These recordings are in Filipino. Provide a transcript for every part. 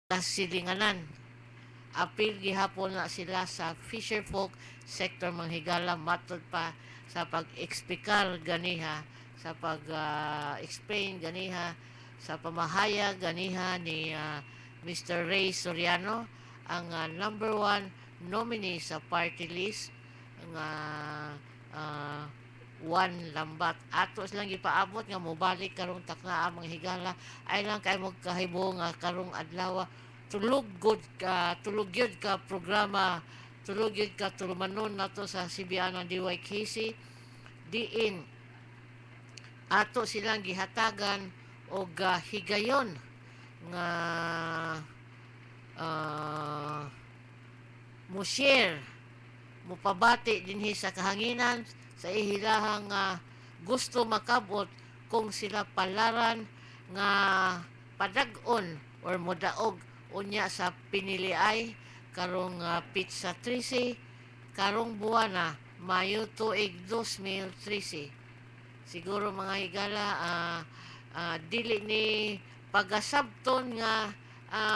kasilinganan. Apil gihapon na sila sa fisherfolk sector manghigala matod pa sa pag-eksplikar ganiha, sa pag-explain ganiha, sa pamahayag ganiha ni Mr. Ray Soriano, ang number one nominee sa party list nga uh, Juan Lambat. Ato silang gipaabot nga mobalik karong takna mga higala ay lang kay mo kahibo nga karong adlaw tulog yun ka programa, tulog yun ka tulumanon nato sa CBN ng DYKC diin ato silang gihatagan og higayon nga uh, mo share mupabati dinhi sa kahanginan sa ihilahang gusto makabot kung sila palaran nga padag-on or modaog unya sa piniliay karong pizza 13 karong buwana Mayo tuig 2013. Siguro mga higala dili ni pagasabton nga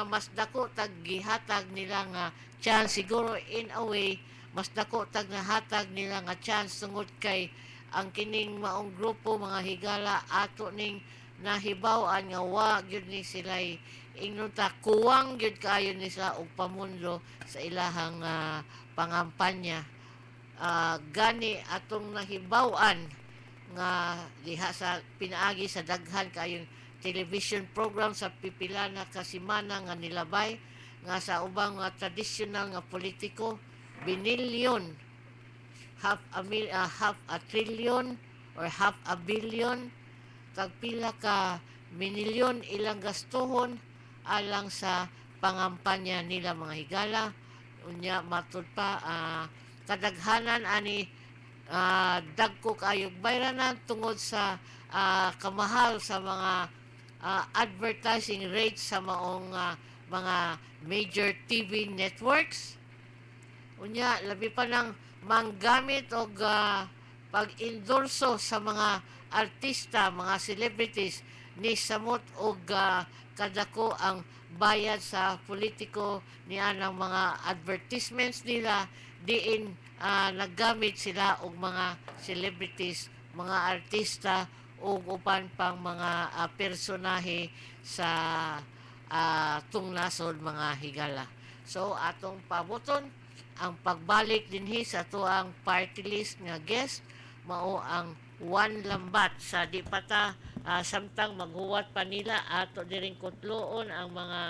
mas dako tag gihatag nila nga chance siguro in a way mas dako tag nahatag nila nga chance tungod kay ang kining maong grupo mga higala ato ning nahibaw-an nga wa gyud ni sila ingnon ta kuwang gyud kayo ni sila og pamunlo sa ilahang pangampanya. Gani atong nahibaw-an nga diha sa pinaagi sa daghan kayong television program sa pipila na kasimana nga nilabay nga sa ubang traditional nga politiko binilyon half a trillion or half a billion tagpila ka minilyon ilang gastuhon alang sa pangampanya nila mga higala unya matud pa kadaghanan ani dagko kayog bayranan tungod sa kamahal sa mga advertising rates sa maong mga major TV networks unya labi pa ng manggamit og pag-endorso sa mga artista, mga celebrities ni samot og kadako ang bayad sa politiko niya ng mga advertisements nila diin naggamit sila og mga celebrities, mga artista ug upan pang mga personahe sa tungnason mga higala. So atong paboton ang pagbalik dinhi sa tuang party list nga guest mao ang Juan Lambat sa di pata samtang maghuwat pa nila ato diring kutloon ang mga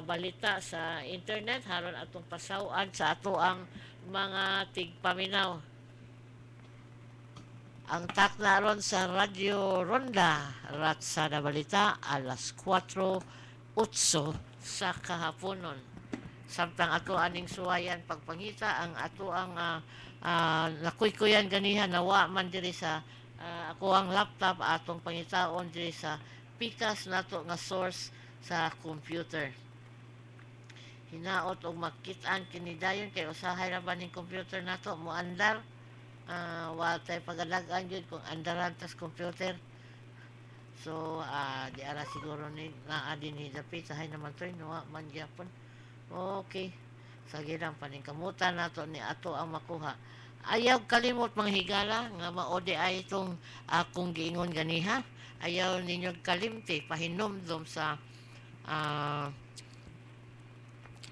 balita sa internet haron atong pasaw-an sa ato ang mga tigpaminaw. Ang takna ron sa Radyo Ronda Ratsada Balita alas 4:08 sa kahaponon. Samtang ato aning suwayan pagpangita ang ato ang nakuykuyan ganiha nawa man diri sa ako ang laptop atong pangitaon diri sa pikas nato nga source sa computer. Hinaot og makit-an kini dayon kay usahay ra ba ning computer nato mo andar wa tay pagalag-an gyud kung andaran tas computer. So di ara siguro ni naa din ni dapit sahay naman to no man gyapon. Okay. Sa ginang paningkamutan nato ni ato ang makuha. Ayaw kalimot mga higala nga maode ay itong akong giingon ganiha. Ayaw ninyo kalimti pahinomdom sa uh,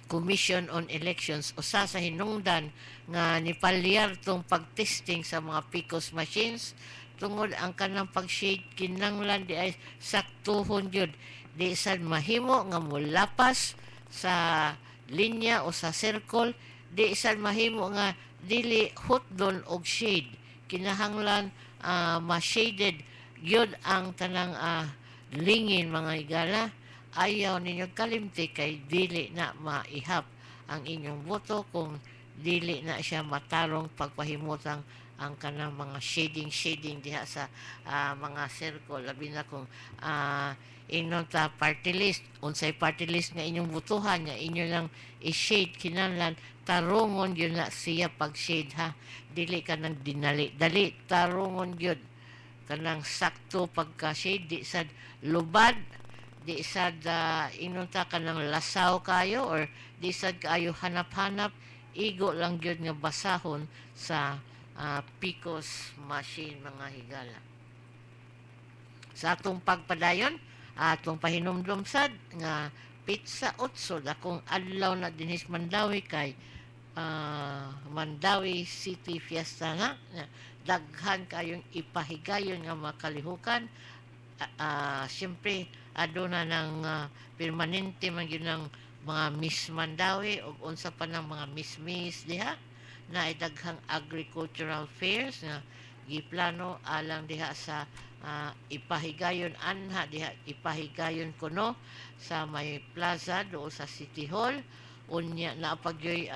Commission on Elections usa sa hinungdan nga nipalyar tong pagtesting sa mga PCOS machines tungod ang kanang pag-shade kinanglan di ay saktuhon gyud di sad mahimo nga mulapas sa linya o sa circle di sad mahimo nga dili hotdon og shade kinahanglan ma-shaded gyud ang tanang lingin mga higala ayaw ninyo kalimti kay dili na maihap ang inyong boto kung dili na siya matarong pagpahimutang ang kanang mga shading diha sa mga circle labi na kung inyong ta party list unsay party list nga inyong butuhan nga inyo lang i-shade kinahanglan tarungon yun na siya pag shade ha dili ka nang dinali dali tarungon yun kanang sakto pagka shade di sad lubad di sad ingon ta kanang lasaw kayo or di sad kayo hanap-hanap, igo lang gyud nga basahon sa Picos machine mga higala. Sa atong pagpadayon, atong pahinumdum sad nga pizza otso dakong adlaw na dinhis Mandawi kay Mandawi City Fiesta na daghan kayong ipahigayon nga makalihukan. Siyempre aduna ng permanente man yun ng mga Miss Mandawi o unsa pa ng mga Miss diha na daghang agricultural fairs nga giplano alang diha sa ipahigayon anha diha ipahigayon kuno sa may plaza do sa City Hall unya na pagyoy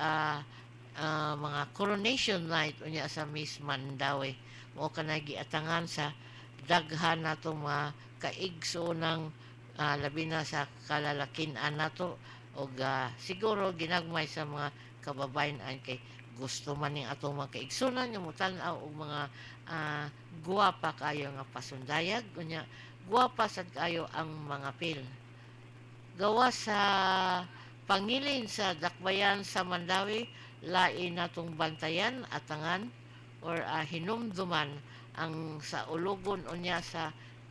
mga coronation night unya sa Miss Mandawi mo kanay giatangan sa daghan natong mga kaigso ng labi na sa kalalakin-an nato o siguro ginagmay sa mga kababayan kay gusto man ning atong mga kaigsunan nga mutan-aw og mga guwapa kayo nga pasundayag unya guwapa sad kayo ang mga pil gawa sa pangilin sa dakbayan sa Mandawi lain natong bantayan atangan or hinumduman ang sa ulugon unya sa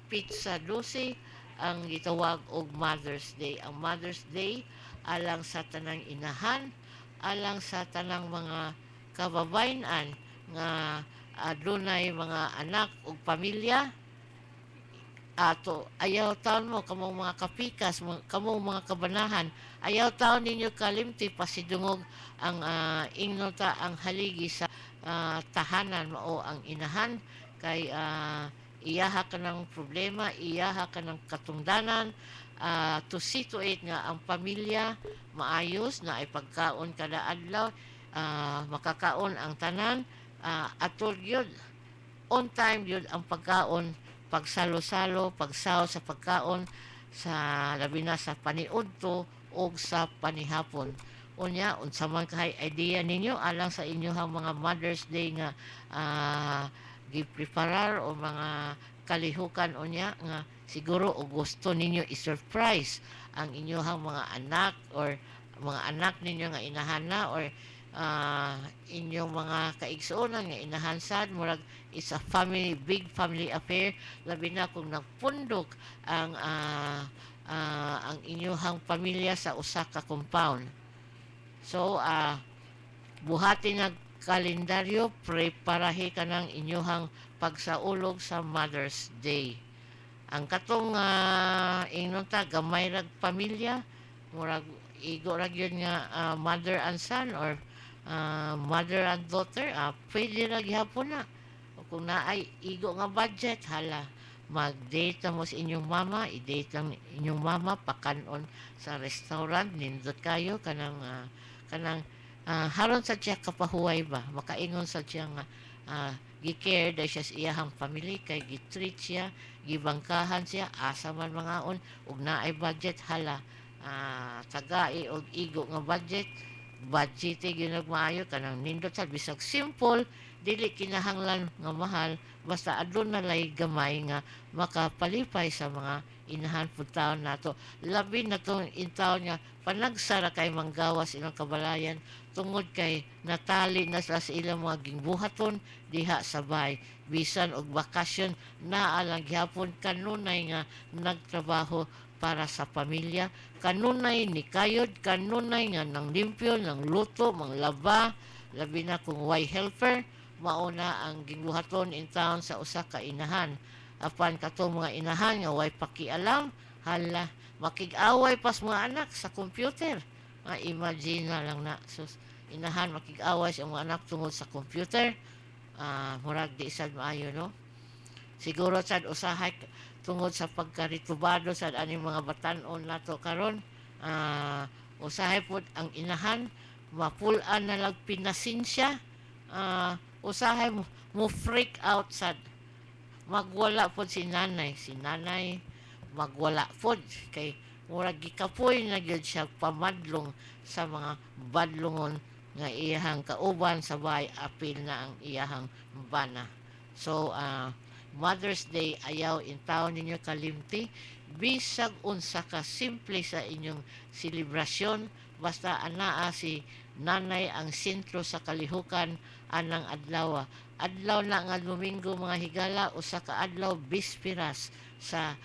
pizza 12 ang gitawag og Mother's Day. Ang Mother's Day alang sa tanang inahan, alang sa tanang mga kababayan nga adunay mga anak ug pamilya ato ayaw taon mo kamong mga kapikas kamong mga kabanahan ayaw taon ninyo kalimti pasidungog ang ingnota ang haligi sa tahanan mao ang inahan kay iyaha ka ng problema iyaha ka ng katungdanan to situate nga ang pamilya maayos na ay pagkaon kada adlaw makakaon ang tanan atol yun on time yun ang pagkaon pagsalo-salo pagsaw sa pagkaon sa labi na sa paniudto o sa panihapon unya unsa man kay idea ninyo alang sa inyong mga Mother's Day nga gipreparar o mga kalihukan unya nga siguro o gusto ninyo i-surprise ang inyong mga anak or mga anak ninyo nga inahana or inyong mga kaigsuonan nga inahansad murag is a family big family affair labi na kung nagpundok ang inyong pamilya sa usa ka compound so buhati nga kalendaryo preparahe ka ng inyong pagsaulog sa Mother's Day ang katong ingnon ta gamay rag pamilya murag igo ra gyud nga mother and son or mother and daughter pwede ra gihapon na kung naay igo nga budget hala mag-date na mo sa inyong mama i-date lang inyong mama pakanon sa restaurant nindot kayo kanang haron sa siya kapahuway ba makaingon sa siya nga gi-care dahil siya sa iyahang family kay gi-treat siya gibangkahan siya asa man mangaon ug naay budget hala tagai og igo nga budget gyud maayo kanang nindot sa bisag simple dili kinahanglan nga mahal basta aduna lay gamay nga makapalipay sa mga inahan pud taon nato labi na tong intaon nga panagsara kay manggawas ilang kabalayan tungod kay natali na sa ilang mga gingbuhaton diha sa bay bisan og bakasyon naa lang gihapon kanunay nga nagtrabaho para sa pamilya kanunay ni kayod kanunay nga nang limpyo nang luto manglaba labi na kung way helper mauna ang gingbuhaton in town sa usa ka inahan apan katong mga inahan nga way pakialam hala makig-away pas mga anak sa computer imagine na lang na sus inahan makig-away sa mga anak tungod sa computer murag di sad maayo no siguro sad usahay tungod sa pagkaritubado sa aning mga batan-on nato karon usahay pod ang inahan mapulan na lang pinasensya usahay mo freak out sad magwala pod si nanay magwala pod kay murag gikapoy na gyud siya pamadlong sa mga badlongon nga iyahang kauban sa bahay apil na ang iyahang bana so Mother's Day ayaw in taon ninyo kalimti bisag unsa ka simple sa inyong selebrasyon, basta anaa si nanay ang sentro sa kalihukan anang adlaw. Adlaw na nga Domingo mga higala, usa ka adlaw bisperas sa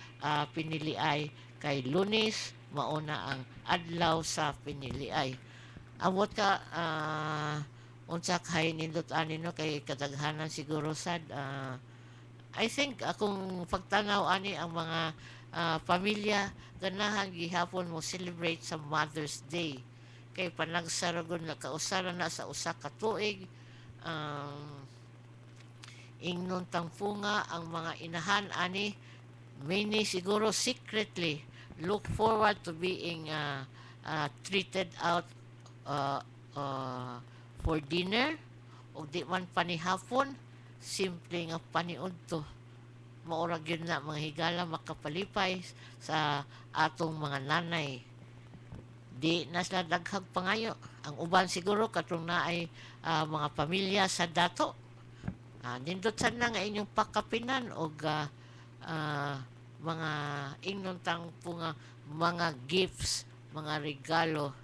piniliay, kay Lunes mauna ang adlaw sa piniliay. Amot ka unsa kay nindot ani no, kay kadaghanan siguro sad I think akong pagtanaw ani ang mga pamilya ganahan gihapon mo celebrate sa Mother's Day, kay panagsaragon na kausara na sa usa ka tuig. um, Ingnon tangpunga ang mga inahan ani, many siguro secretly look forward to being treated out uh, uh, for dinner, o di man panihapon, simple nga paniud to. Maurag yun na mga higala makapalipay sa atong mga nanay. Di na sila daghag pangayo. Ang uban siguro katong naay mga pamilya sa dato. Nindot sana nga inyong pakapinan o mga ingnon tang nga mga gifts, mga regalo,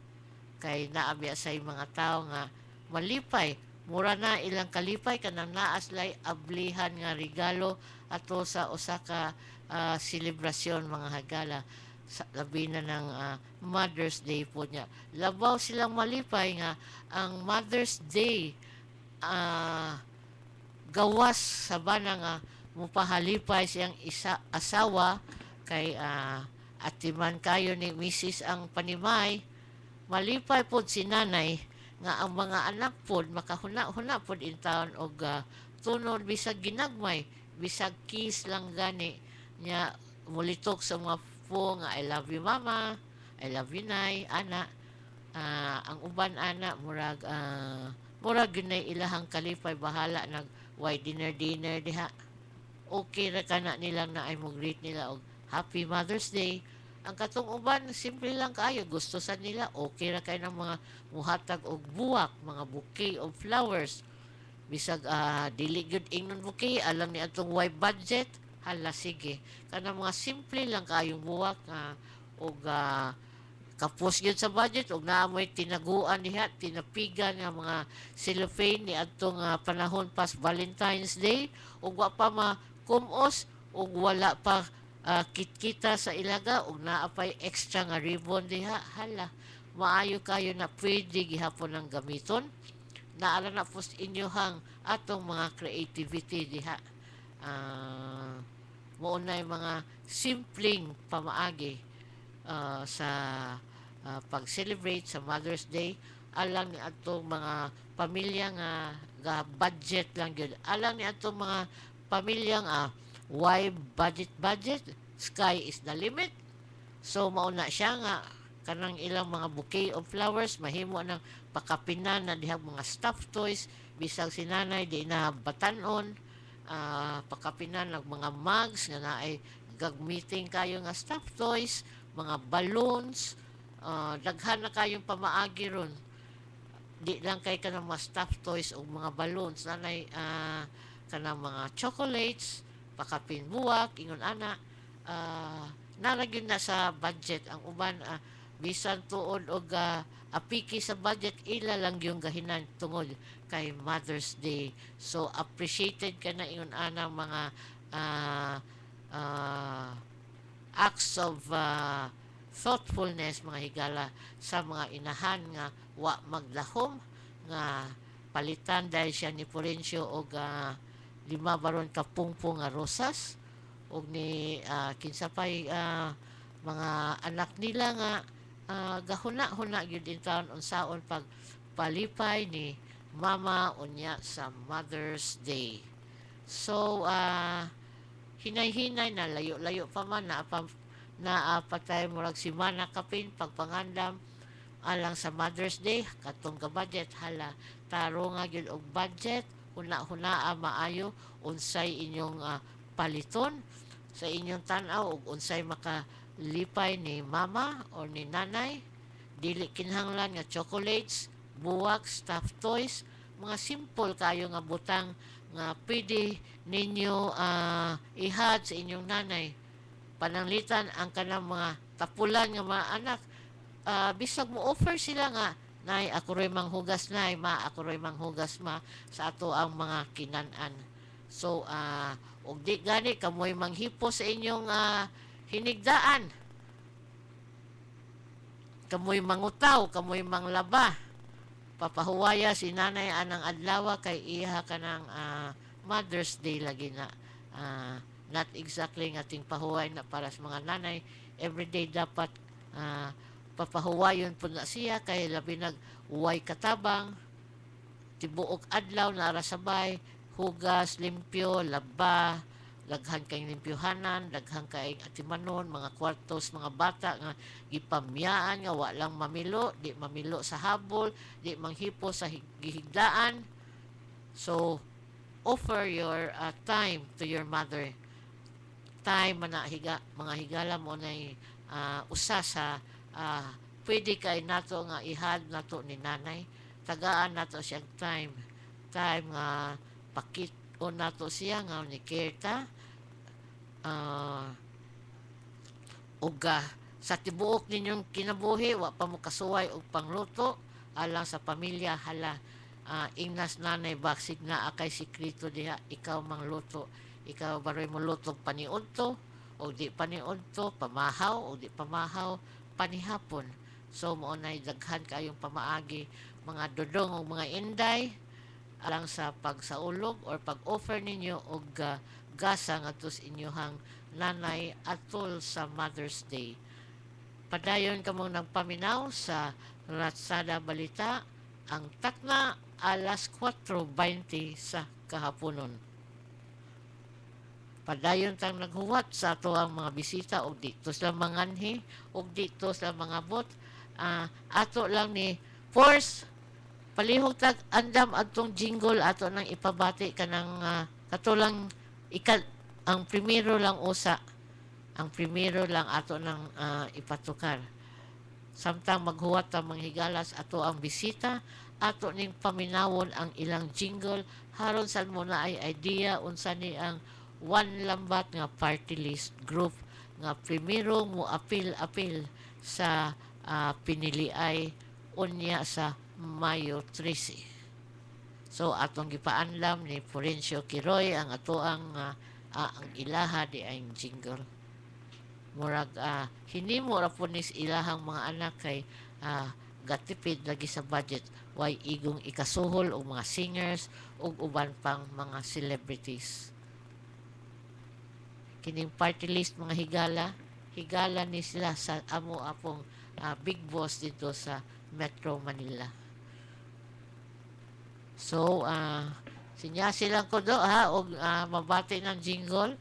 kay naabi say mga tao nga malipay, mura na ilang kalipay kanang naaslay ablihan nga regalo ato sa usa ka selebrasyon mga hagala, sa labi na ng Mother's Day po niya. Labaw silang malipay nga ang Mother's Day ah, gawas sa bana nga mupahalipay siyang asawa, kay atiman kayo ni Mrs. ang panimay, malipay pod si nanay nga ang mga anak pod makahuna-huna pod in town og tunod bisag ginagmay, bisag kiss lang gani nya, mulitok sa mga po nga I love you mama, I love you nay, ana. Ang uban ana murag murag yun ilahang kalipay, bahala nag why dinner diha, okay ra kana nilang na ay mo greet nila og Happy Mother's Day. Ang katong uban simple lang kaayo, gusto sa nila okay ra kay ng mga muhatag og buwak, mga bouquet of flowers, bisag dili gyud ingnon bouquet alam ni atong why budget, hala sige kana mga simple lang kaayong buwak og kapos gyud sa budget, og naamoy tinaguan diha, tinapigan nga mga cellophane ni adtong panahon pas Valentine's Day, ug wa pa makumos ug wala pa kitkita sa ilaga, ug naapay extra nga ribbon diha, hala maayo kayo na pwede gihapon ang gamiton. Naala na pos inyohang atong mga creativity diha. uh, Maunay mga simpleng pamaagi sa pag-celebrate sa Mother's Day. Alang ni atong mga pamilya nga ga budget lang gyud, alang ni atong mga pamilya nga why budget, sky is the limit. So mauna siya nga kanang ilang mga bouquet of flowers mahimo ng pakapinan na dihang mga stuffed toys, bisag si nanay di na batanon, pakapinan ng mga mugs nga naay gagmiting kayo nga stuffed toys, mga balloons, daghan na kayong pamaagi ron. Di lang kay kanang mga stuffed toys o mga balloons, nanay kanang mga chocolates, pakapin buwak, ingon ana, naragyon na sa budget. Ang uban bisan tuod og apiki sa budget, ila lang yung gahinan tungod kay Mother's Day. So appreciated ka na ingon ana mga uh, uh, acts of thoughtfulness mga higala sa mga inahan nga wa maglahom, nga palitan dahil siya ni Florencio og 5 baron ka pungpong nga rosas, og ni kinsa pay mga anak nila nga gahuna-huna gyud in taon unsaon pag palipay ni mama unya sa Mother's Day. So hinay-hinay na layo-layo pa man na patay murag si mana kapin pagpangandam alang sa Mother's Day katong ka budget, hala taro nga gyud og budget, huna-hunaa maayo unsay inyong paliton sa inyong tan-aw, ug unsay makalipay ni mama or ni nanay. Dili kinahanglan nga chocolates, buwak, stuffed toys, mga simple kayo nga butang nga pwede ninyo ihad sa inyong nanay pananglitan ang kanang mga tapulan nga mga anak. Bisag mo offer sila nga, nay ako ray manghugas nay ma, ako ray manghugas ma sa ato ang mga kinanan. So og di gani kamoy manghipo sa inyong hinigdaan, kamoy mangutaw, kamoy manglaba, papahuwaya si nanay anang adlaw kay iha kanang Mother's Day lagi na. Not exactly nga ating pahuway na para sa mga nanay, everyday dapat papahuwayon po na siya kay labi nag uway katabang tibuok adlaw na arasabay hugas, limpyo, laba, daghan kay limpyohanan, daghan kay atimanon, mga kwartos, mga bata nga gipamyaan nga walang mamilo, di mamilo sa habol, di manghipo sa gihigdaan. So offer your time to your mother. Time mana mga higala mo na usa sa pwede kay nato nga ihad nato ni nanay, tagaan nato siyang time nga pakit-on nato siya nga ni Kerta ug sa tibuok ninyong kinabuhi wa pa mo kasuway og pangluto alang sa pamilya. Hala, ingnas nanay baksig na akay sikreto diha, ikaw mangluto, ikaw baroy mo luto paniudto o di paniudto, pamahaw o di pamahaw, panihapon. So mo nay daghan kayong pamaagi mga dodong o mga inday alang sa pagsaulog or pag-offer ninyo og gasa ngadto sa inyohang nanay atol sa Mother's Day. Padayon kamong nagpaminaw sa Ratsada Balita ang takna alas 4:20 sa kahaponon. Padayon tang naghuwat sa ato ang mga bisita og dito sa manganhi og dito sa mga bot. Ato lang ni Force palihog tag andam adtong jingle ato nang ipabati kanang katulang ang primero lang usa, ang primero lang ato nang ipatukar. Samtang maghuwat ang mga higalas ato ang bisita, ato ning paminawon ang ilang jingle haron sa mo na ay idea unsa ni ang one lambat nga party list group nga primero mo apil sa piniliay unya sa Mayo 13. So atong gipaanlam ni Florencio Quiroy ang ato ang ilaha di ay jingle. Murag hinimo ra po nis ilahang mga anak kay gatipid lagi sa budget, way igong ikasuhol og mga singers ug uban pang mga celebrities. Kining party list mga higala ni sila sa amo apong big boss dito sa Metro Manila. So sinyasi lang ko do og mabati ng jingle.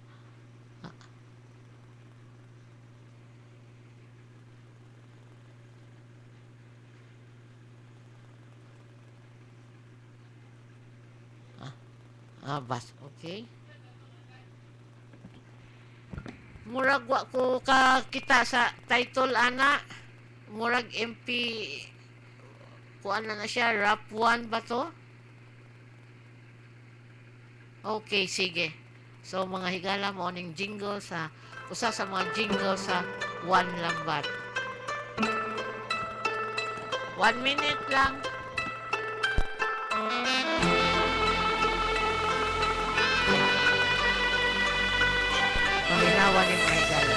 Bas, okay. Murag wa ko kita sa title ana. Murag MP kuan na siya, rap 1 ba to? Okay, sige. So mga higala mo ning jingle sa usa sa mga jingle sa One Lambat. 1 minute lang. Panginawa ni mga higala.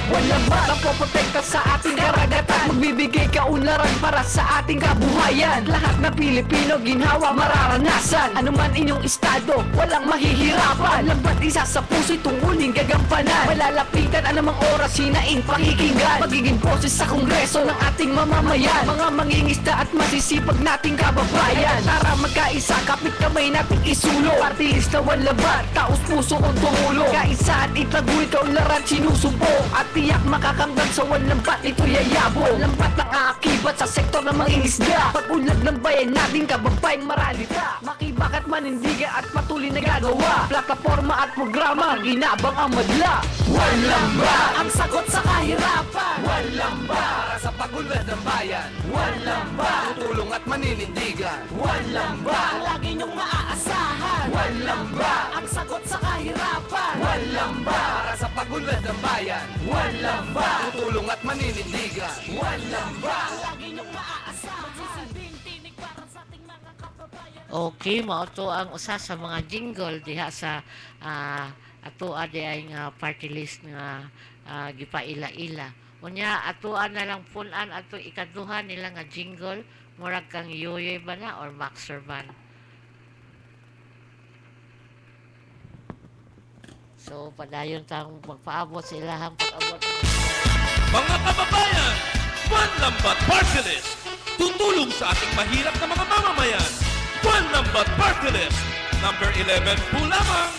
Walang batang poprotekta sa ating karagatan, magbibigay kaunlaran para sa ating kabuhayan. Lahat ng Pilipino ginhawa mararanasan, anuman inyong estado, walang mahihirapan. Lambat isa sa puso'y tungkulin gagampanan, malalapitan anumang oras hinaing pakikinggan. Magiging boses sa kongreso ng ating mamamayan, mga mangingisda at masisipag nating kababayan. Tara magkaisa, kapit kamay nating isulo, party list na walang taos puso kong tumulo. Kaisa at itaguy kaunlaran sinusumbong, at tiyak makakamdan sa walang bat ito yayabong. Lambat ng aakibat sa sektor ng mangingisda, pag-unlad ng bayan nating kababayang maralita. Makibak at manindigan at patuloy na gagawa, plataforma at programa, ginabang ang madla. Walang ba ang sagot sa kahirapan? Walang ba para sa pag-unlad ng bayan. Walang ba, tutulong at maninindigan. Walang ba, lagi niyong maaasahan. Walang ba, ang sagot sa kahirapan. Walang ba, para sa pag-unlad ng bayan. Walang ba, tutulong at maninindigan. Walang ba, lagi niyong maaasahan. Magsisilbing tinig para sa ating mga kababayan. Okay, mao to ang usa sa mga jingle diha sa ato adi ay nga party list nga gipaila-ila. Unya atoan na lang punan ato ikaduha nila nga jingle murag kang yoyoy ba na or maxer ban. So padayon tang magpaabot sa ilahang pag-abot. Mga kababayan, One Lambat Party List. Tutulong sa ating mahirap na mga mamamayan. One Lambat Party List. Number 11 po lamang.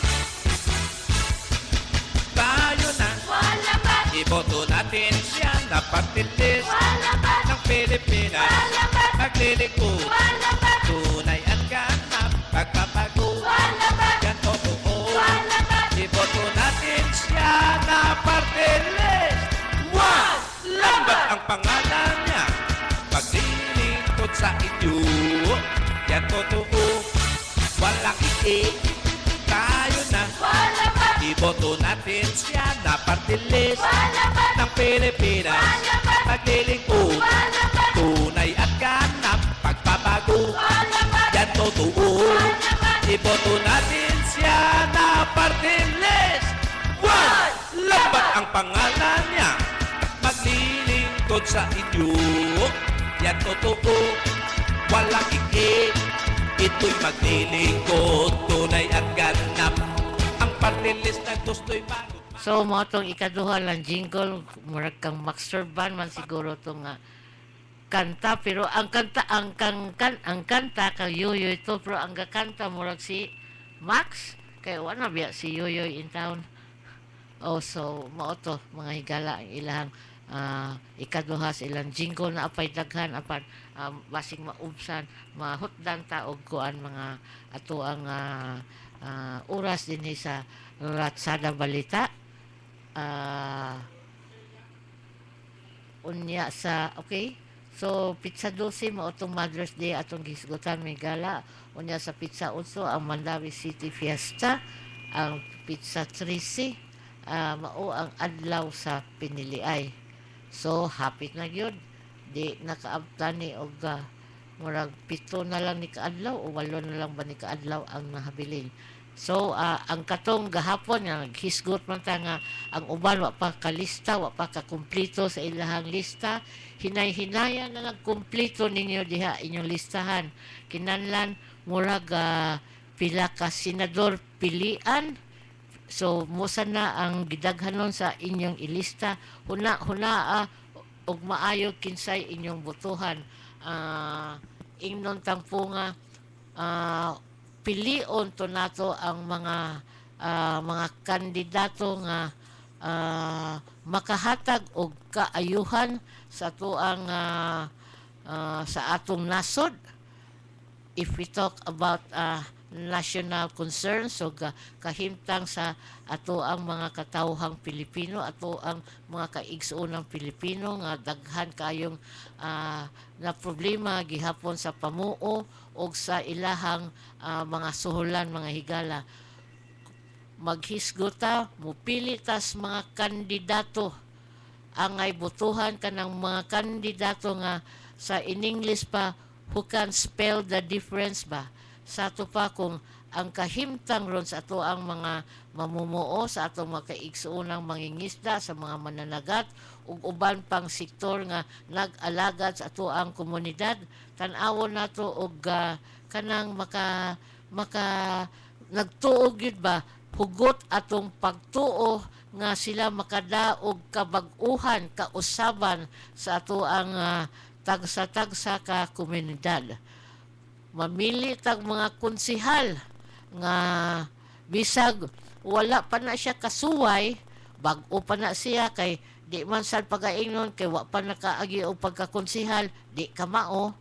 Tayo na. Iboto natin siya na party list ng Pilipinas. Naglilingkod. Tunay at ganap. Pagpapago. Yan totoo. Iboto natin siya na party list. One Lambat ang pangalan niya. Paglilingkod sa inyo. Yan totoo. Walang iik. Tayo na. Iboto natin siya na party list ng Pilipinas. Naglilingkod. Tunay at ganap. Pagpapago. Yan totoo. Iboto natin siya na party list. One Lambat ang pangalan niya. Maglilingkod sa inyo. Yan totoo. Walang ikik. Ito'y maglilingkod. Tunay at ganap. Ang party list na gusto'y bago. So mo tong ikaduha lang jingle murag kang maxer ban man siguro tong kanta pero ang kanta kang yoyoy to pero ang gakanta murag si Max kay wala biya si yoyoy in town. Oh so mao to mga higala ang ilahang ikaduha sa ilang jingle na apay daghan apan basing maubsan mahutdan ta og kuan mga ato ang oras din sa Ratsada Balita unya sa okay so pizza 12 mao tong Mother's Day atong gisgutan may gala unya sa pizza 8 ang Mandawi City Fiesta ang pizza 13 mao ang adlaw sa Piniliay so hapit na gyud di nakaabtan ni og murag 7 na lang ni kaadlaw o 8 na lang ba ni kaadlaw ang nahabilin. So ang katong gahapon nga naghisgot man ta nga ang uban wa pa kalista, wa pa ka kumpleto sa ilahang lista. Hinay-hinaya na lang kumpleto ninyo diha inyong listahan. Kinahanglan murag pila ka senador pilian. So musa na ang gidaghanon sa inyong ilista. Huna og maayo kinsay inyong botohan. Ingnon tangpo nga pilion to nato ang mga kandidato nga makahatag og kaayuhan sa tuang sa atong nasod if we talk about national concerns so kahimtang sa ato ang mga katawhang Pilipino ato ang mga kaigsuonang Pilipino nga daghan kayong na problema gihapon sa pamuo o sa ilahang mga suhulan mga higala maghisgota mupili tas mga kandidato ang ay botohan kanang mga kandidato nga sa in English pa who can spell the difference ba sa ato pa kung ang kahimtang ron sa ato ang mga mamumuo sa atong mga kaigsuonang mangingisda sa mga mananagat ug uban pang sektor nga nag-alagad sa ato ang komunidad tan-awon nato og kanang maka nagtuog gyud ba hugot atong pagtuo nga sila makadaog kabag-uhan kausaban sa ato ang tagsa-tagsa ka komunidad mamili tag mga konsehal nga bisag wala pa na siya kasuway bag-o pa na siya kay di man sad pagaingnon kay wa pa nakaagi og pagkakonsehal di ka mao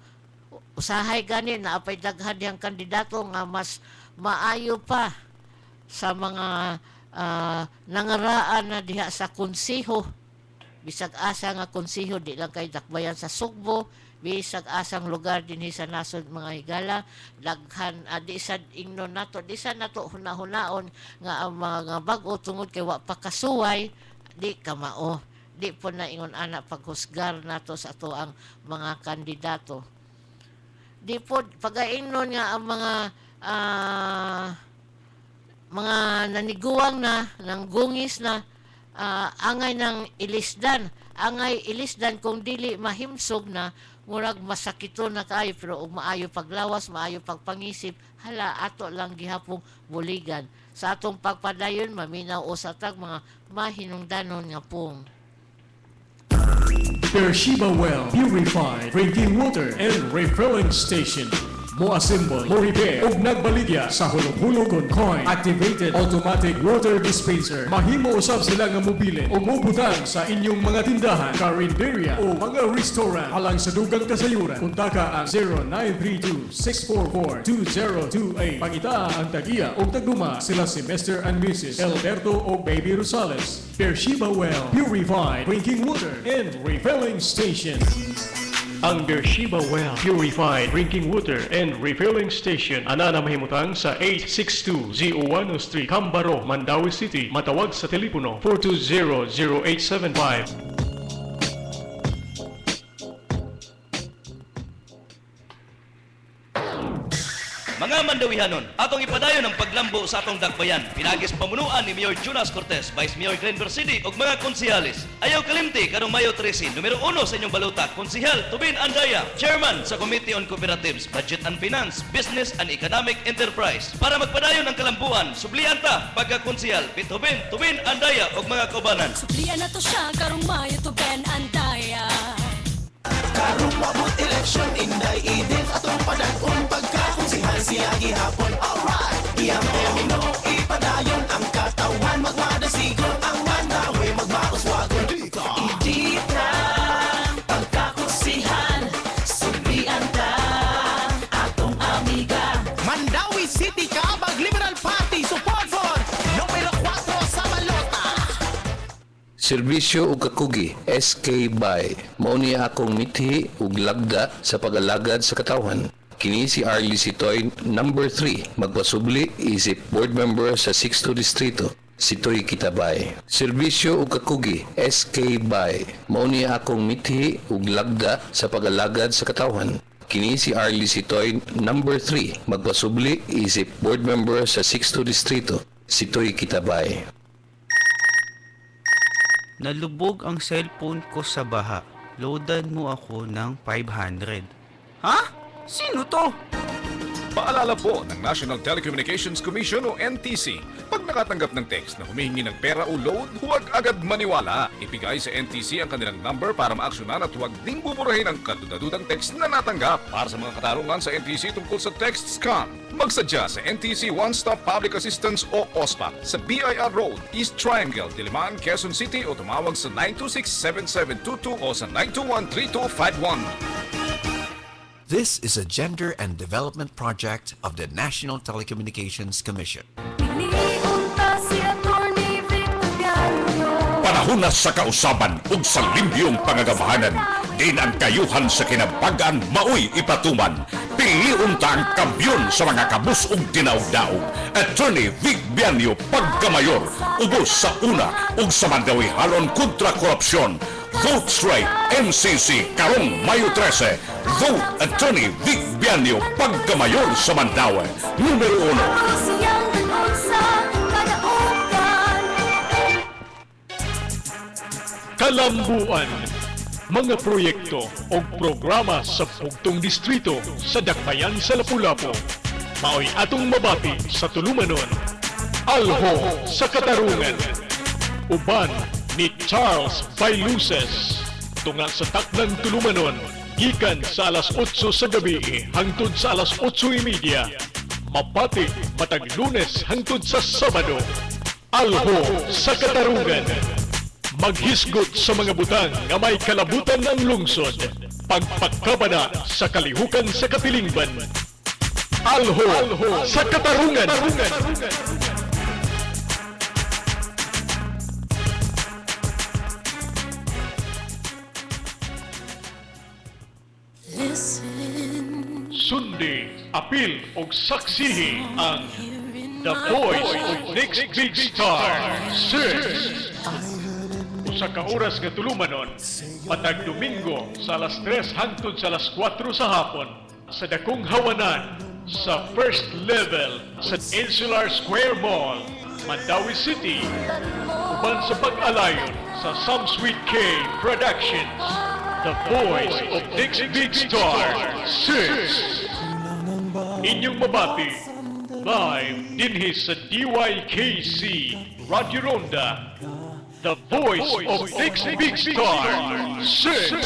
usahay gani na apay daghan diyang kandidato nga mas maayo pa sa mga nangaraan na diha sa konseho bisag asa nga konseho di lang kay dakbayan sa Sugbo, bisag asang lugar dinhi sa nasod mga higala, daghan di sad ingnon nato, di sad nato hunahunaon nga ang mga bag-o tungod kay wa pa kasuway, di kamao. Di po na ingon ana paghusgar nato sa ato ang mga kandidato. Di po pagaingnon nga ang mga naniguang na ng gungis na angay ng ilisdan kung dili mahimsog na murag masakito na kayo, pero maayo paglawas, maayo pagpangisip, hala ato lang gihapong buligan sa atong pagpadayon, maminaw o sa tag mga mahinungdanon nga pong. Bershiba Well Purified Drinking Water and Refilling Station. Mo-assemble, mo-repair, ug nagbaligya sa hulog-hulogon coin activated automatic water dispenser. Mahimo usab sila nga mobile o mubutang sa inyong mga tindahan, karinderya o mga restaurant alang sa dugang kasayuran. Kuntaka ang 0932-644-2028. Pangita ang tagiya o tagduma sila si Mr. and Mrs. Alberto o Baby Rosales. Bershiba Well Purified Drinking Water and Refilling Station. Ang Bershiba Well Purified Drinking Water and Refilling Station ana na mahimutang sa 862-01 Street, Cambaro, Mandawi City. Matawag sa telepono 420-0875. Mga Mandawihanon, atong ipadayon ang paglambo sa atong dakbayan. Pinagis pamunuan ni Mayor Jonas Cortez, Vice Mayor Glenn Versidi ug mga konsehalis. Ayaw kalimti karong Mayo 13, numero 1 sa inyong baluta, Konsehal Tubin Andaya, Chairman sa Committee on Cooperatives, Budget and Finance, Business and Economic Enterprise. Para magpadayon ang kalambuan, sublian ta pagka-konsehal Tubin Andaya ug mga kaubanan. Suplian na to siya karong Mayo Tubin Andaya. Karong mabot election, inday idin atong padagong pagkakonsihan siya gihapon. Alright, iyang termino, ipadayon ang katawan, magmadasigon ang Mandawi, magmauswagon. Idita, pagkakonsihan, sublian ta, atong amiga. Mandawi City Kaabag Liberal Party, support for numero 4 sa balota. Serbisyo ug kakugi SK BY mao niya akong mithi ug lagda sa pag-alagad sa katawhan. Kini si Arlie Sitoy number 3 magpasubli isip board member sa 6th distrito Sitoy Kitabay. Serbisyo ug kakugi SK BY mao niya akong mithi ug lagda sa pag-alagad sa katawhan. Kini si Arlie Sitoy number 3 magpasubli isip board member sa 6th distrito Sitoy Kitabay. Nalubog ang cellphone ko sa baha. Loadan mo ako ng 500. Ha? Sino to? Paalala po ng National Telecommunications Commission o NTC, pag nakatanggap ng text na humihingi ng pera o load, huwag agad maniwala. Ibigay sa NTC ang kanilang number para maaksyonan at huwag ding buburahin ang kadudadudang text na natanggap. Para sa mga katarungan sa NTC tungkol sa text scam, magsadya sa NTC One Stop Public Assistance o OSPAC sa BIR Road, East Triangle, Diliman, Quezon City o tumawag sa 926-7722 o sa 921-3251. This is a gender and development project of the National Telecommunications Commission. Panahon na sa kausaban ug sa limbyong pangagamahanan, din ang kayuhan sa kinabagan maoy ipatuman. Piliun ta ang kampiyon sa mga kabus ug dinaog-daog. Attorney Vic Bianio pagkamayor, ubos sa una ug sa Mandawi halon kontra korupsyon. Vote straight MCC karong Mayo 13. Vote Attorney Vic Bianio pagkamayor sa Mandawi. Numero 1. Kalambuan. Mga proyekto o programa sa pugtong distrito sa Dakbayan sa Lapu-Lapu. Maoy atong mabati sa tulumanon. Alho sa Katarungan. Uban ni Charles Bailuses. Tunga sa takdang tulumanon. Gikan sa alas 8 sa gabi hangtod sa alas 8:30. Mabati matag Lunes hangtod sa Sabado. Alho sa Katarungan. Maghisgot sa mga butang nga may kalabutan ng lungsod. Pagpagkabana sa kalihukan sa katilingban. Alho sa Katarungan. Sundi, apil o saksihi ang The Voice of Next Big Star, Six. Usa ka oras nga tulumanon, matag Domingo sa alas 3 hangtod sa alas 4 sa hapon sa dakong hawanan sa first level sa Insular Square Mall, Mandawi City. Uban sa pag-alayon sa Some Sweet K Productions, The Voice of Next Big Star, Six. Inyong mabati, live dinhi sa DYKC Radio Ronda, The Voice of Next Big Star, Six.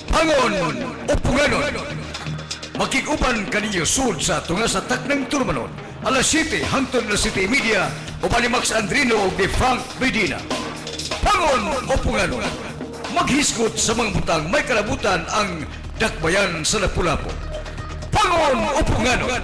Pangon o punganon. Makikuban kaninyo sud sa tunga sa taknang turmanon. Alas 7 hangtod alas 7:30 o Max Andrino o de Frank Medina. Pangon o punganon. Maghisgot sa mga butang may kalabutan ang dakbayan sa Lapu-Lapu. Pangon o punganon.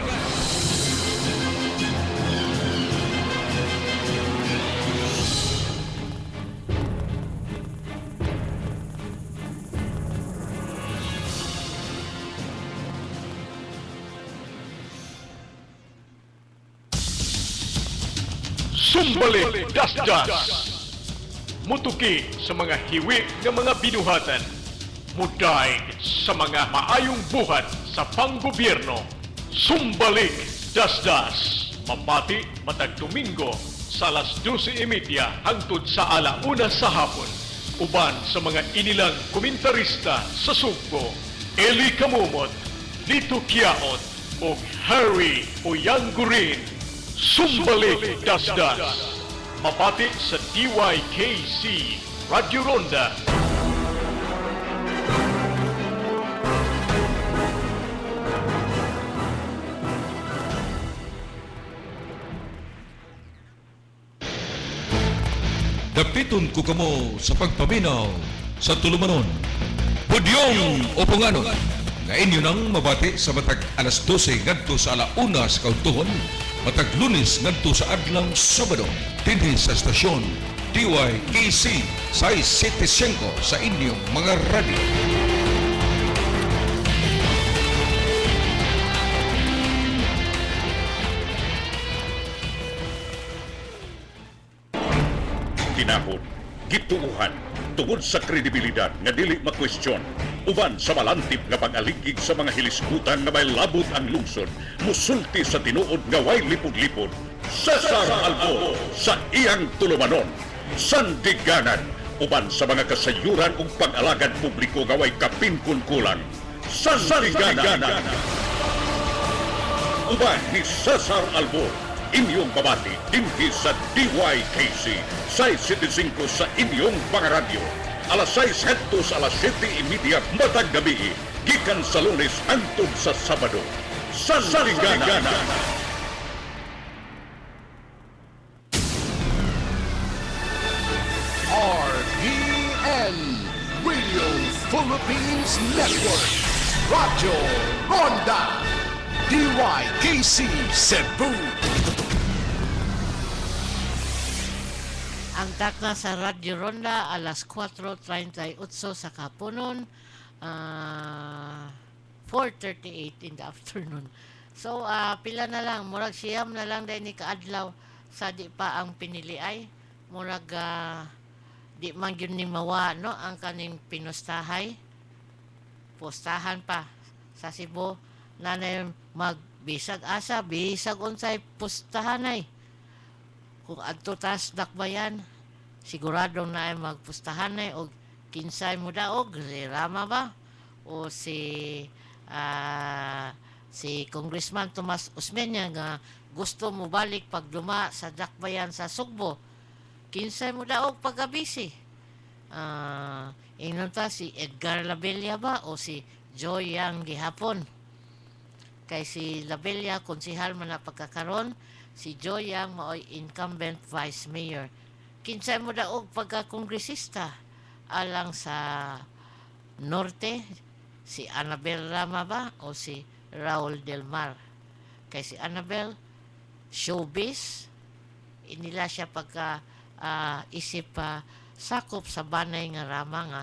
Sumbalik dasdas. Mutuki sa mga hiwi ng mga binuhatan. Muday sa mga maayong buhat sa panggobyerno. Sumbalik dasdas. Mabati matag Domingo sa alas 12:30 hangtod sa alauna sa hapon. Uban sa mga inilang komentarista sa Sugbo, Eli Camumot, Lito Quiaot o Harry Oyangurin. Sumbalik dasdas. Mabati sa DYKC Radio Ronda. Dapiton ko kamo sa pagpaminaw sa tulumanon. Pudyong o punganon. Nga inyo nang mabati sa matag alas 12 ngadto sa alauna sa kauntuhon. Matag Lunes ngadto sa adlang Sabado dinhi sa estasyon DYKC 675 sa inyong mga radyo. Tinahon, gituuhan, tungod sa kredibilidad nga dili makwestiyon, uban sa malantip nga pag-aligig sa mga hilisgutan nga may labot ang lungsod, musulti sa tinuod nga way lipod-lipod, Cesar Albo sa iyang tulumanon, sandiganan, uban sa mga kasayuran ug pag-alagad publiko nga way kapingkon-kulang, sandiganan. Uban ni Cesar Albo, inyong babati dinhi sa DYKC 675 sa inyong pangaradyo. Alas 6 hangtod sa alas 7:30 matag gabi, gikan sa Lunes hangtod sa Sabado. Sa Saligana. RPN Radio Philippines Network, Radyo Ronda, DYKC Cebu. Ang takna sa Radyo Ronda alas 4:38 sa kapunon, 4:38 in the afternoon. So pila na lang, murag siyam na lang dahil ni kaadlaw sa di pa ang pinili ay murag di man yun ni mawa no ang kaning pinustahay postahan pa sa Cebu na magbisag asa bisag unsay postahan ay kung adto tas dakbayan siguradong na ay magpustahan ay og kinsay mo daog si Rama ba o si Congressman Tomas Osmeña nga gusto mo balik pagduma sa dakbayan sa Sugbo kinsay mo daog pagabisi ingnon ta si Edgar Labella ba o si Joy Yang gihapon kay si Labella konsehal man na pagkakaron si Joy Yang maoy incumbent vice mayor kinsay mo daog pagka kongresista alang sa norte Si Annabel Rama ba o si Raul Del Mar? Kay si Annabel, showbiz, inila siya pagka isip sakop sa banay nga Rama nga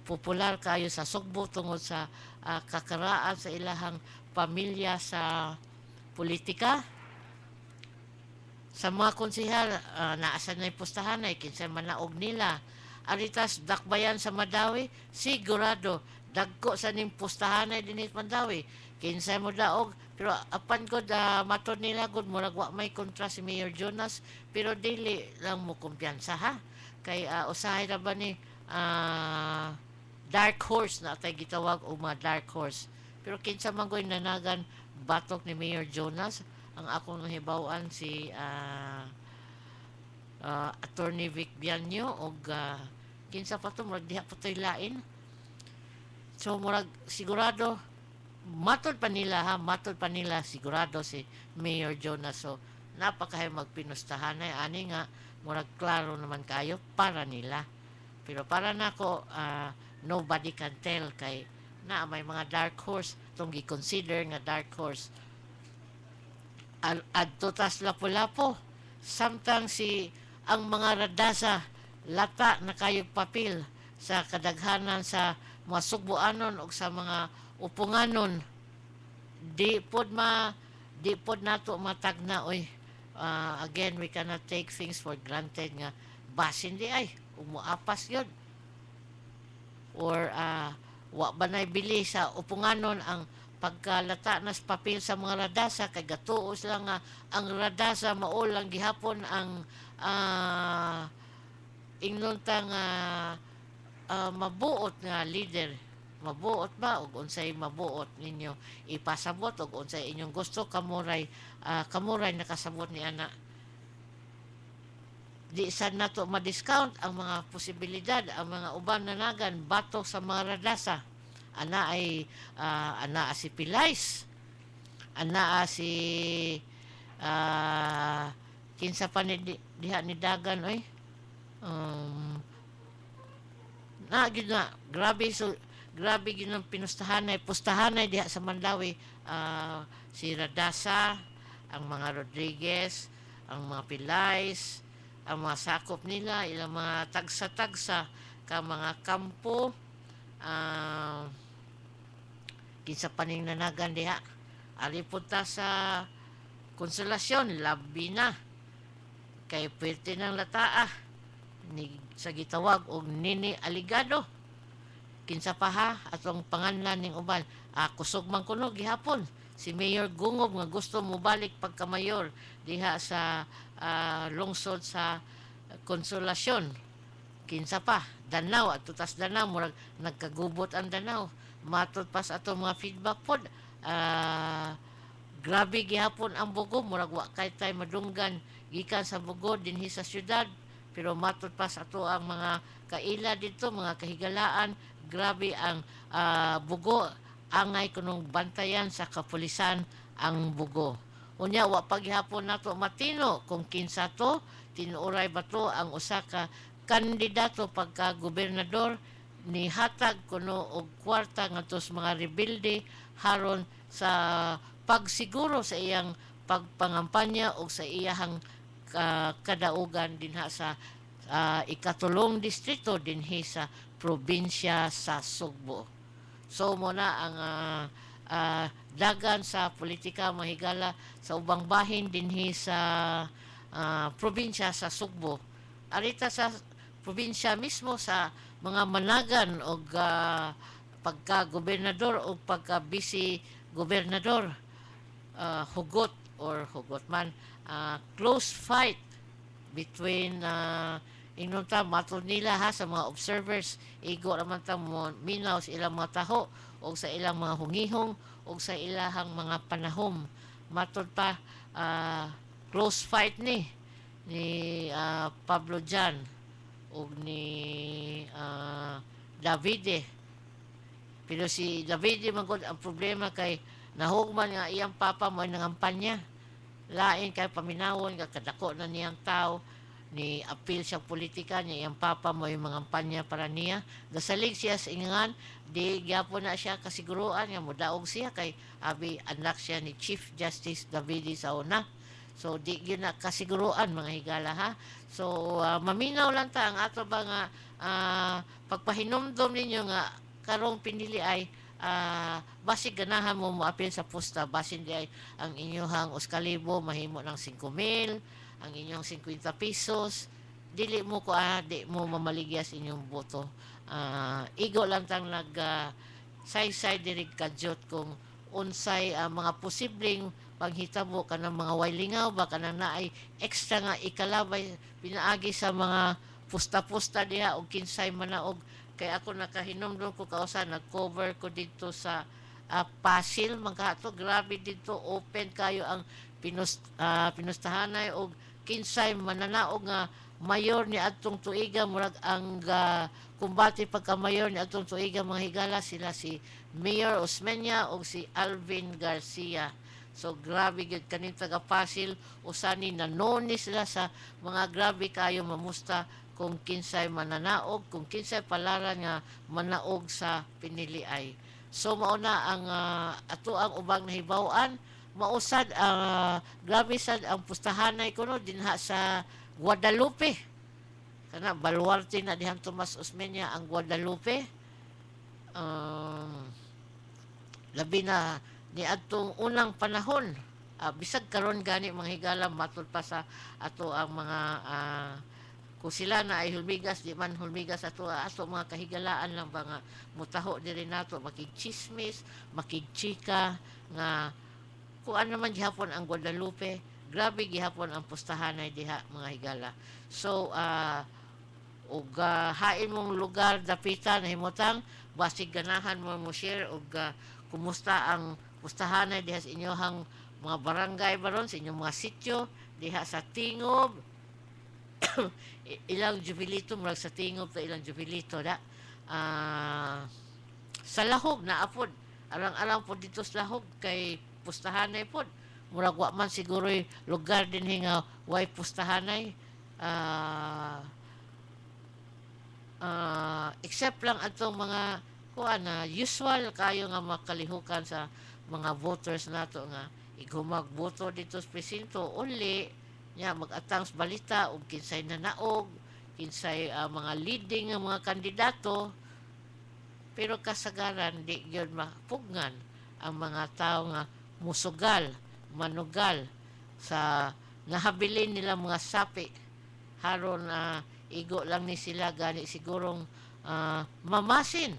popular kayo sa Sugbo tungod sa kakaraan sa ilahang pamilya sa politika. Sa mga konsehal, naasan na pustahan ay kinsa manaog nila. Aritas dakbayan sa Madawi, sigurado dagko sa ning pustahan ay dinit Madawi. Kinsa mo daog, pero apan gud matod nila gud murag wa may kontra si Mayor Jonas, pero dili lang mo kumpiyansa ha. Kay usahay ra ba ni dark horse na tay gitawag o mga dark horse. Pero kinsa man goy nanagan batok ni Mayor Jonas, ang akong nahibawan si Attorney Vic Bianyo og kinsa pa to murag diha pa to'y lain. So murag sigurado matod pa nila sigurado si Mayor Jonas. So napakahay magpinustahan ay ani nga murag klaro naman kayo para nila. Pero para nako nobody can tell kay na may mga dark horse tong gi-consider nga dark horse. Adto tas lapu-lapo samtang si ang mga radasa lata na kayog papel sa kadaghanan sa mga sugboanon o sa mga upunganon di pod nato matagna oy. Again, we cannot take things for granted nga basin di ay umuapas yun or wa ba na bili sa upunganon ang pagkalata nas papel sa mga radasa kay gatuos lang nga ang radasa mao lang gihapon ang ingnontang mabuot nga leader. Mabuot ba og unsay mabuot ninyo ipasabot og unsay inyong gusto kamuray nakasabot ni ana. Di sad nato ma-discount ang mga posibilidad ang mga uban nanagan batok sa mga radasa. Ana si Pilais, ana si kinsa pa ni diha ni dagan oy grabe gid ang pustahanay diha sa Mandawi. Si Radasa, ang mga Rodriguez, ang mga Pilais, ang mga sakop nila ilang mga tagsa-tagsa ka mga kampo kinsa paning nanagan diha ali punta sa Konsolasyon labi na kay pwerte ng lataa ni sa gitawag og Nini Aligado kinsa pa ha atong panganlan ning uban kusog man kuno gihapon si Mayor Gungob nga gusto mo balik pagka-mayor diha sa lungsod sa Konsolasyon. Kinsa pa Danau at tutas Danau murag nagkagubot ang Danau matod pa sa ato mga feedback pod grabe gihapon ang Bugo murag wa kay tay madunggan gikan sa Bugo dinhi sa syudad pero matod pa sa ato ang mga kaila dito mga kahigalaan grabe ang Bugo angay kunong bantayan sa kapulisan ang Bugo. Unya wa paghapon nato matino kung kinsa to tinuray ba to ang usa ka kandidato pagka gobernador ni hatag kuno og kwarta ngadto sa mga rebelde haron sa pagsiguro sa iyang pagpangampanya o sa iyang kadaugan dinha sa ikatulong distrito dinhi sa probinsya sa Sugbo. So mo na ang dagan sa politika mahigala sa ubang bahin dinhi sa probinsya sa Sugbo. Arita sa probinsya mismo sa mga managan o pagka-gobernador o pagka-vice gobernador hugot man close fight between inunta matod nila ha sa mga observers igo naman ta mo minaw sa ilang mga taho o sa ilang mga hungihong o sa ilahang mga panahom matod pa close fight ni Pablo Jan o ni Davide pero si Davide magod ang problema kay nahugman nga iyang papa mo nangampanya lain kay paminawon nga kadako na niyang tao ni apil siya politika niya iyang papa mo yung mga kampanya para niya gasalig siya sa ingan di gyapon na siya kasiguruan nga modaog siya kay abi anak siya ni Chief Justice Davide Sauna. So di gyud na kasiguruan mga higala ha. So maminaw lang ta ang ato ba nga pagpahinomdom ninyo nga karong pinili ay basig ganahan mo moapil sa pusta basin di ay ang inyong uskalibo mahimo ng 5,000 ang inyong 50 pesos dili mo ko di mo mamaligyas inyong boto. Igo lang tang nag say diri kadyot kung unsay mga posibleng panghitabo kanang mga wailingaw ba kanang naay extra nga ikalabay pinaagi sa mga pusta-pusta diha og kinsay manaog kay ako nakahinomdom ko kausa nag-cover ko dito sa Pasil magkato grabe dito open kayo ang pinustahanay og kinsay mananaog nga mayor ni atong tuiga murag ang kumbati pagka mayor ni atong tuiga mga higala sila si Mayor Osmeña og si Alvin Garcia. So grabe gid kaning taga Pasil usani nanoni sila sa mga grabe kayo mamusta kung kinsay mananaog kung kinsay palaran nga manaog sa piniliay. So mauna ang ato ang ubang nahibaw-an mausad grabe sad ang pustahanay kuno dinha sa Guadalupe kana baluarte na dihang Tomas Osmeña ang Guadalupe labi na ni atong unang panahon bisag karon gani mga higala matud pa sa ato ang mga kung sila na ay hulmigas di man hulmigas ato mga kahigalaan lang ba nga mutaho diri nato makigchismis makigchika nga kuan naman gihapon ang Guadalupe grabe gihapon ang pustahanay diha mga higala. So og hain mong lugar dapitan himutang basig ganahan mo share og kumusta ang pustahanay diha sa inyohang mga barangay baron sa inyong mga sityo diha sa Tingob ilang jubilito murag sa Tingob ta ilang jubilito da sa Lahog na apod arang-arang po dito sa Lahog kay pustahanay pod murag wa man siguro lugar din nga way pustahanay except lang atong mga kuan usual kayo nga makalihukan sa mga voters nato nga igumag boto dito sa presinto uli nya mag-atang sa balita og kinsay nanaog kinsay mga leading nga mga kandidato pero kasagaran di gyud mapugnan ang mga tao nga musugal, manugal sa nahabilin nila mga sapi haron igo lang ni sila gani sigurong mamasin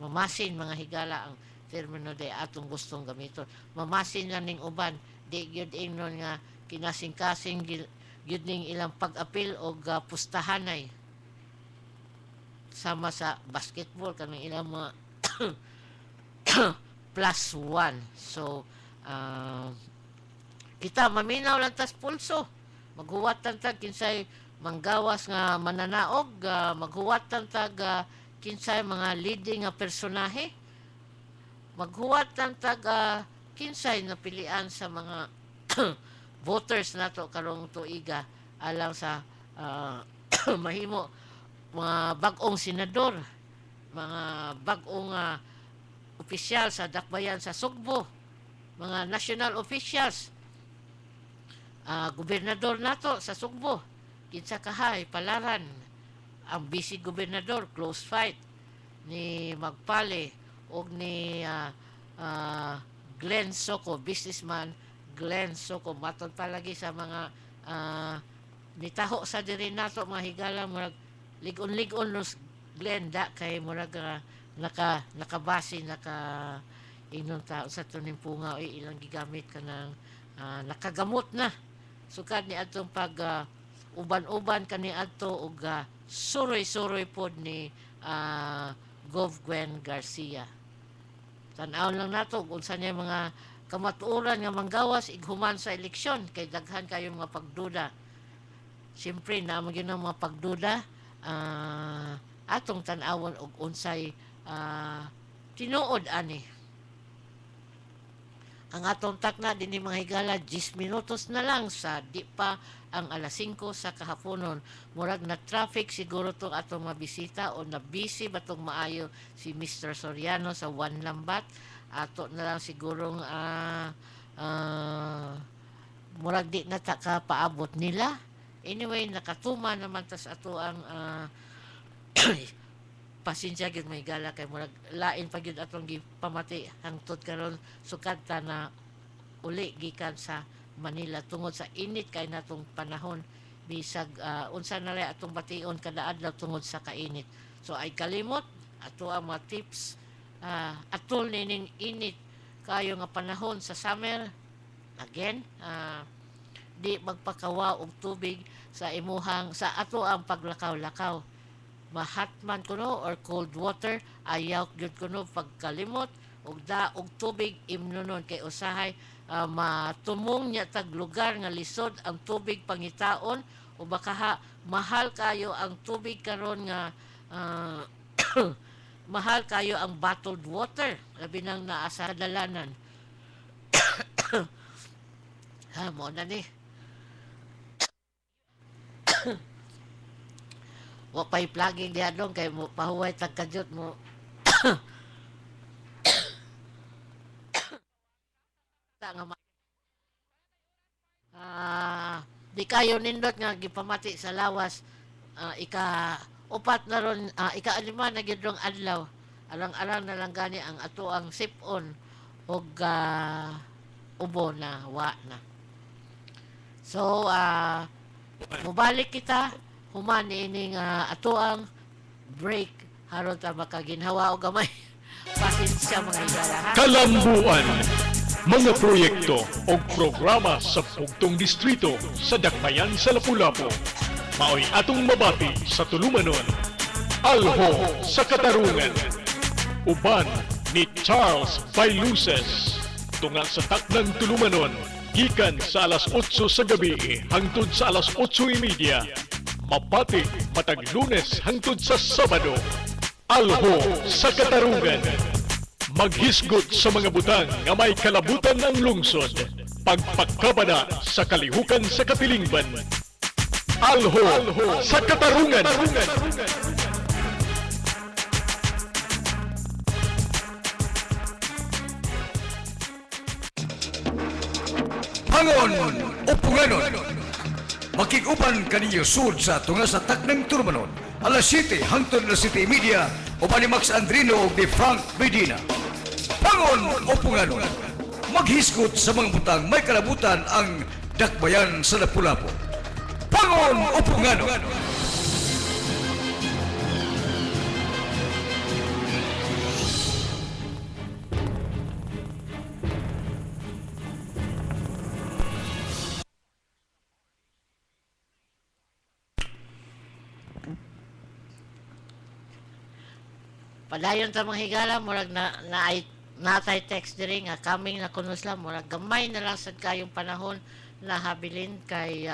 mga higala ang termino de atong gustong gamiton mamasin lang ning uban di gyud ingnon nga kinasing-kasing gyud ning ilang pag-apil og pustahanay sama sa basketball kanang ilang mga +1 so kita maminaw lang tas pulso maghuwatan tag kinsay manggawas nga mananaog maghuwatan tag kinsay mga leading nga personahe maghuwatan tag kinsay napilian sa mga voters nato karong tuiga alang sa mahimo mga bag-ong senador mga bag-ong opisyal sa dakbayan sa Sugbo mga national officials gobernador nato sa Sugbo kinsa kahay palaran ang vice gobernador close fight ni Magpale og ni Glenn Soko businessman Glenn Soko matod palagi sa mga nitaho sa diri nato mga higala murag ligon-ligon nos Glenn da kay murag nakabase inon tao sa tuning punga ilang gigamit ka ng nakagamot na sukad ni atong pag uban-uban kani adto og suroy-suroy pod ni Gov Gwen Garcia tan-aw lang nato kung unsa niya mga kamatuoran nga manggawas ighuman sa eleksyon kay daghan kayo mga pagduda siyempre na mga mga pagduda atong tan-awon og unsay tinuod ani Ang atong takna din mga higala 10 minutos na lang sa di pa ang alas 5 sa kahaponon. Murag na traffic siguro tong atong mabisita o na busy ba tong maayo si Mr. Soriano sa One Lambat. Ato na lang sigurong murag di na ta paabot nila. Anyway, nakatuma naman tas ato ang pasensya gyud may gala kay murag lain pa gyud atong gipamati hangtod karon sukadta na uli gikan sa Manila tungod sa init kay natong panahon bisag unsa na lang atong bation kada adlaw tungod sa kainit. So ay kalimot ato ang mga tips atol nining init kayo nga panahon sa summer. Again, di magpakawa og tubig sa imuhang sa ato ang paglakaw-lakaw. Mahatman kuno or cold water ayaw gyud kuno pagkalimot og og tubig imnunon kay usahay matumong nya tag lugar nga lisod ang tubig pangitaon o baka mahal kayo ang tubig karon nga mahal kayo ang bottled water labi nang naa sa dalanan. Mo na ni wa pay plugging diha dong kay mo pahuway tagkadyot mo di kayo nindot nga gipamati sa lawas ika-upat na ron ika-5 na gid rong adlaw alang-alang na lang gani ang ato ang sipon og ubo na wa na. So mubalik kita human ining ato ang break haron ta makaginhawa og gamay. Pasensya mga higala ha. Kalambuan, mga proyekto o programa sa pugtong distrito sa Dakbayan sa Lapu-Lapu. Maoy atong mabati sa tulumanon. Alho sa Katarungan. Uban ni Charles Bailuses. Tunga sa taknang tulumanon. Gikan sa alas 8 sa gabi hangtod sa alas 8:30. Mabati matag Lunes hangtod sa Sabado. Alho sa Katarungan. Maghisgot sa mga butang nga may kalabutan ng lungsod. Pagpakabada sa kalihukan sa Katilingban. Alho sa Katarungan. Pangon o Punganon. Makiguban kaninyo sud sa tunga sa taknang turmanon. Alas 7 hangtod na City Media o ni Max Andrino o ni Frank Medina. Pangon o Punganon. Maghisgot sa mga butang may kalabutan ang Dakbayan sa Lapu-Lapu. Pangon o Punganon. Padayon ta mga higala murag natay text diri nga coming na kuno sila murag gamay na lang sad kayong panahon na habilin kay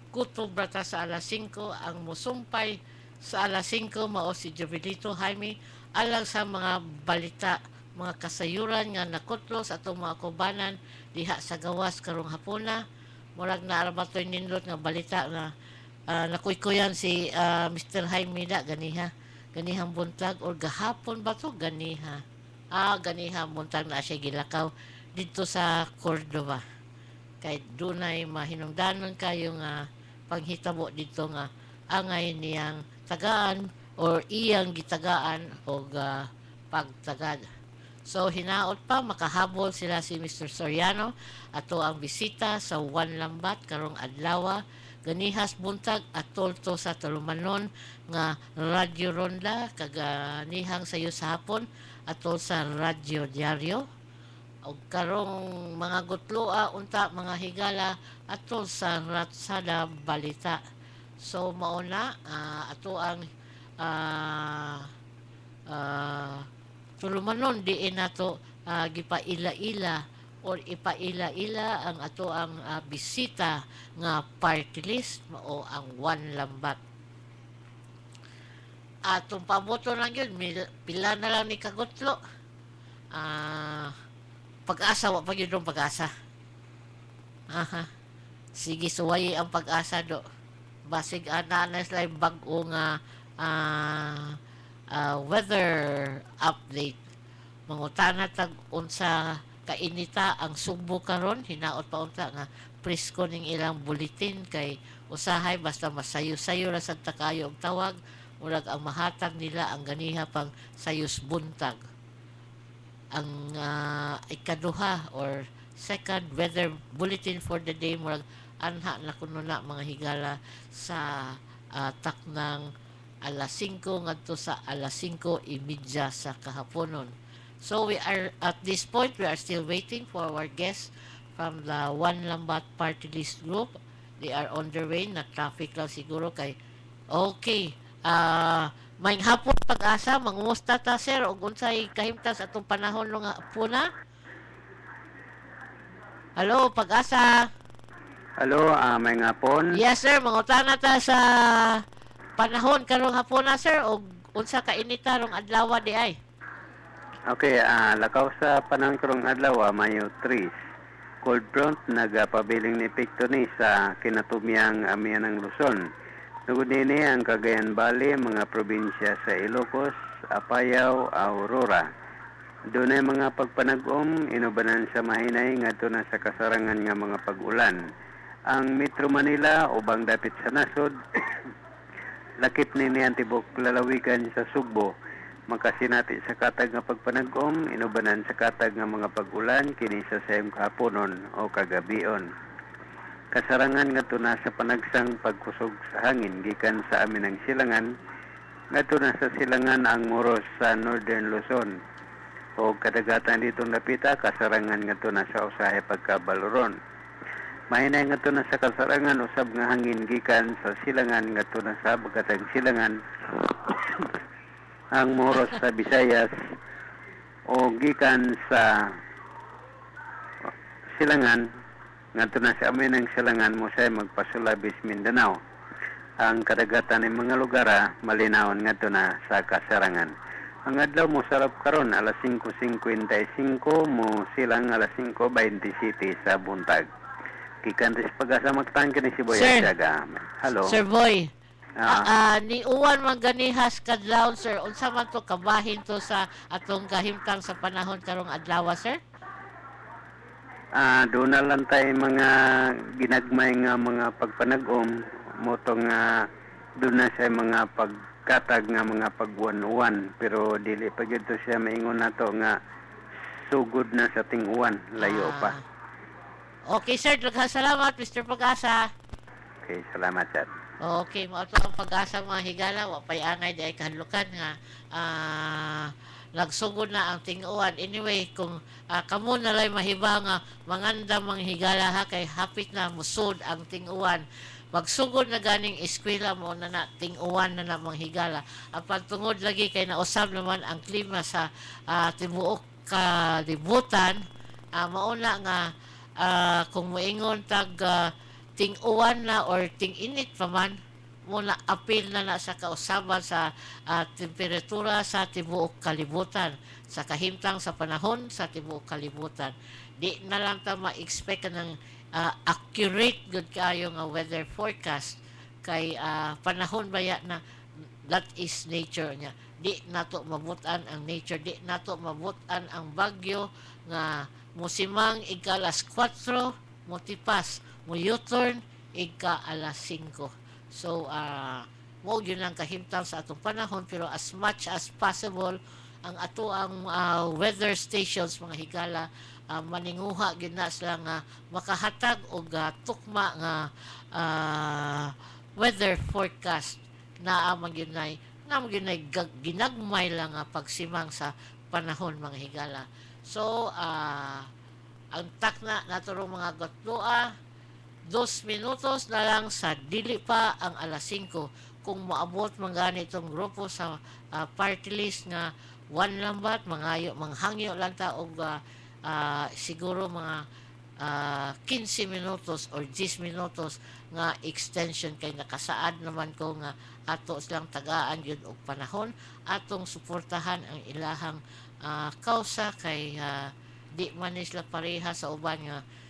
kutubra ta sa alas 5 ang musumpay sa alas 5 mao si Jovelito Jaime alang sa mga balita mga kasayuran nga nakutlo sa atong mga kubanan diha sa gawas karong hapuna murag naarabatoy nindot nga balita nga nakuykuyan si Mr. Jaime da ganihang buntag or gahapon ba to ganiha ganihang buntag na siya gilakaw dito sa Cordova kay dunay mahinungdanon kayo nga panghitabo dito nga angay niyang tagaan or iyang gitagaan o pagtagad. So hinaot pa makahabol sila si Mr. Soriano ato ang bisita sa One Lambat karong adlaw ganihas buntag atol to sa tulumanon nga radyo ronda kaganihang sayo sa hapon atol sa radyo diaryo og karong mga gutloa unta mga higala atol sa Ratsada Balita. So mauna ato ang tulumanon diin nato gipaila-ila or ipaila-ila ang ato ang bisita nga party list o ang One Lambat. Atong paboto lang yun, pila na lang ni Kagutlo. Pag-asa, wa pa yun pag-asa. Aha. Sige, suwayi ang pag-asa do. Basig ana na sila yung bag-o nga weather update. Mangutana tag unsa kainita ang Sugbo karon, hinaot pa unta nga presko ning ilang bulletin kay usahay basta masayo-sayo ra sad ta kayo og tawag, murag ang mahatag nila ang ganiha pang sayos buntag. Ang ikaduha or second weather bulletin for the day murag anha na kuno na mga higala sa taknang alas 5 ngadto sa alas 5:30 sa kahaponon. So we are at this point we are still waiting for our guests from the One Lambat Party List group. They are on their way, na traffic lang siguro kay okay. Maing hapon pag-asa, mangumusta ta sir ug unsay kahimtang sa atong panahon nga puna? Hello, pag-asa. Hello, may ngapon. Yes sir, mangutana ta sa panahon karong hapon na sir ug unsa ka inita rong adlaw di ay. Okay, lakaw sa panahon karong adlaw, Mayo 3. Cold front nagapabiling ni epekto ni sa kinatumyang amihan ng Luzon. Tugod nini ang Cagayan Valley, mga probinsya sa Ilocos, Apayao, Aurora. Doon ay mga pagpanag-om, inubanan sa mahinay ngadto na sa kasarangan nga mga pag-ulan. Ang Metro Manila ubang dapit sa nasod, lakip nini ang tibok lalawigan sa Sugbo. Makasinati sa katag nga pagpanag-om, inubanan sa katag nga mga pag-ulan kini sa sayong kahaponon o kagabion. Kasarangan ngadto na sa panagsang pagkusog sa hangin gikan sa amin ang silangan, ngadto na sa silangan ang Moros sa Northern Luzon. O kadagatan ditong napita, kasarangan ngadto na sa usahay pagkabaloron. Mahinay ngadto na sa kasarangan usab nga hangin gikan sa silangan ngadto na sa bagatang silangan ang Moros sa Visayas o gikan sa silangan ngadto na sa amin ang silangan mo say magpasulabis Mindanao. Ang kadagatan ng mga lugar malinawon ngadto na sa kasarangan. Ang adlaw mo sarap karon alas 5:55 mo silang alas 5:27 sa buntag. Gikan sa pag-asa magtangke ni si Boy Asiaga. Hello. Sir Boy. Ni uwan man ganihas kadlaw sir, unsa man to kabahin to sa atong kahimtang sa panahon karong adlaw sir? Doon na lang tayo mga ginagmay nga mga pagpanag-om mo tong doon na siya mga pagkatag nga mga pagwan-uwan, pero dili pa gyud to siya maingon nato nga sugod na sa ting-uwan, layo pa. Okay sir, daghang salamat Mr. Pag-asa. Okay, salamat sir. Okay, mo ato ang pag-asa mga higala, wa pay angay di ay kahadlukan nga nagsugod na ang ting-uwan. Anyway, kung kamo na lay mahiba nga manganda mga higala ha, kay hapit na musud ang ting-uwan. Magsugod na ganing eskwela mo na ting-uwan na mga higala. Ang pagtungod lagi kay nausab naman ang klima sa tibuok kalibutan, mauna nga kung moingon tag ting-uwan na or ting-init pa man, muna apil na sa kausaban sa temperatura sa tibuok kalibutan, sa kahimtang sa panahon sa tibuok kalibutan. Di na lang ta ma-expect ng accurate good kayo nga weather forecast kay panahon baya na that is nature niya. Di nato mabutan ang nature, di nato mabutan ang bagyo nga musimang ika alas 4 motipas mo U-turn ika alas 5. So mo yun ang kahimtang sa atong panahon, pero as much as possible ang ato ang weather stations mga higala maninguha gyud na sila nga makahatag og tukma nga weather forecast na magyunay ginagmay lang pagsimang sa panahon mga higala. So ang takna naturong mga gotloa 2 minutos na lang sa dili pa ang alas 5 kung maabot man gani itong grupo sa party list nga One Lambat, manghangyo lang ta og siguro mga 15 minutos or 10 minutos nga extension kay nakasaad naman ko nga ato silang tagaan yun og panahon atong suportahan ang ilahang kausa kay di man ni sila pareha sa uban nga